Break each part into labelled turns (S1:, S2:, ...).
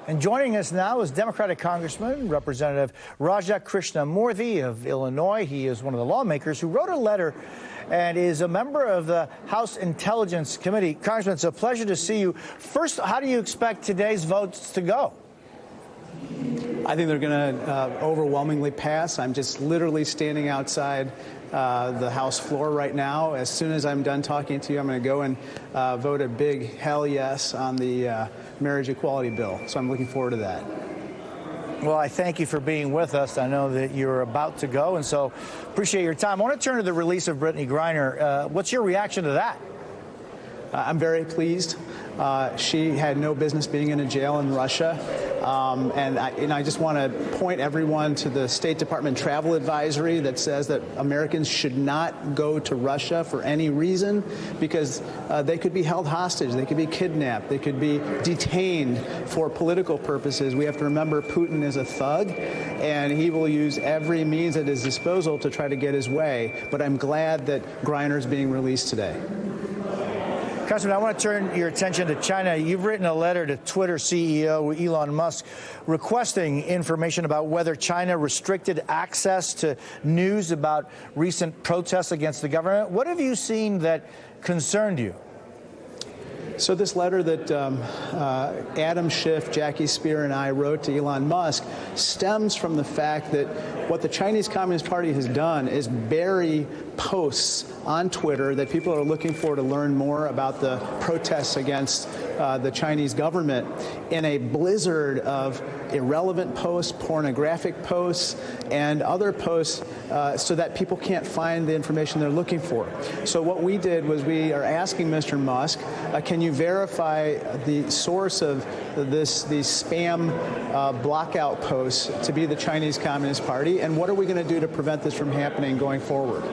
S1: And joining us now is Democratic Congressman Representative Raja Krishnamoorthi of Illinois. He is one of the lawmakers who wrote a letter and is a member of the House Intelligence Committee. Congressman, it's a pleasure to see you. First, how do you expect today's votes to go?
S2: I think they're going to overwhelmingly pass. I'm just literally standing outside the House floor right now. As soon as I'm done talking to you, I'm going to go and vote a big hell yes on the marriage equality bill. So I'm looking forward to that.
S1: Well, I thank you for being with us. I know that you're about to go, and so appreciate your time. I want to turn to the release of Brittany Griner. What's your reaction to that?
S2: I'm very pleased. She had no business being in a jail in Russia. And I just want to point everyone to the State Department travel advisory that says that Americans should not go to Russia for any reason because they could be held hostage, they could be kidnapped, they could be detained for political purposes. We have to remember Putin is a thug, and he will use every means at his disposal to try to get his way. But I'm glad that Griner is being released today.
S1: Congressman, I want to turn your attention to China. You've written a letter to Twitter CEO Elon Musk requesting information about whether China restricted access to news about recent protests against the government. What have you seen that concerned you?
S2: So this letter that Adam Schiff, Jackie Spear, and I wrote to Elon Musk stems from the fact that what the Chinese Communist Party has done is bury posts on Twitter that people are looking for to learn more about the protests against the Chinese government in a blizzard of irrelevant posts, pornographic posts, and other posts so that people can't find the information they're looking for. So what we did was we are asking Mr. Musk, can you verify the source of these spam blockout posts to be the Chinese Communist Party, and what are we going to do to prevent this from happening going forward?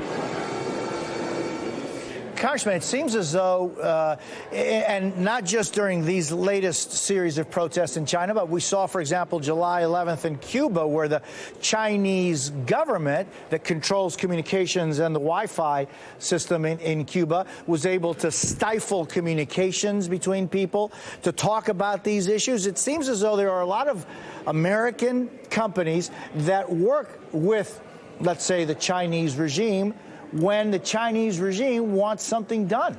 S1: Congressman, it seems as though, and not just during these latest series of protests in China, but we saw, for example, July 11th in Cuba, where the Chinese government that controls communications and the Wi-Fi system in Cuba was able to stifle communications between people to talk about these issues. It seems as though there are a lot of American companies that work with, let's say, the Chinese regime when the Chinese regime wants something done.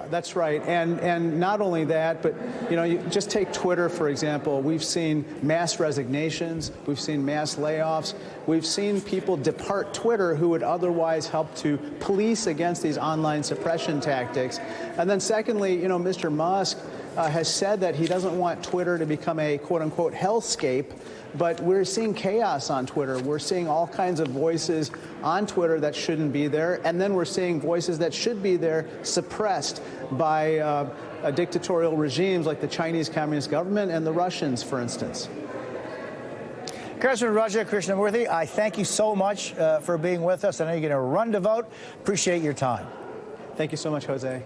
S2: That's right. And not only that, but, you just take Twitter, for example. We've seen mass resignations. We've seen mass layoffs. We've seen people depart Twitter who would otherwise help to police against these online suppression tactics. And then secondly, Mr. Musk has said that he doesn't want Twitter to become a quote-unquote hellscape. But we're seeing chaos on Twitter. We're seeing all kinds of voices on Twitter that shouldn't be there. And then we're seeing voices that should be there suppressed by dictatorial regimes like the Chinese Communist government and the Russians, for instance.
S1: Congressman Raja Krishnamoorthi, I thank you so much for being with us. I know you're going to run to vote. Appreciate your time.
S2: Thank you so much, Jose.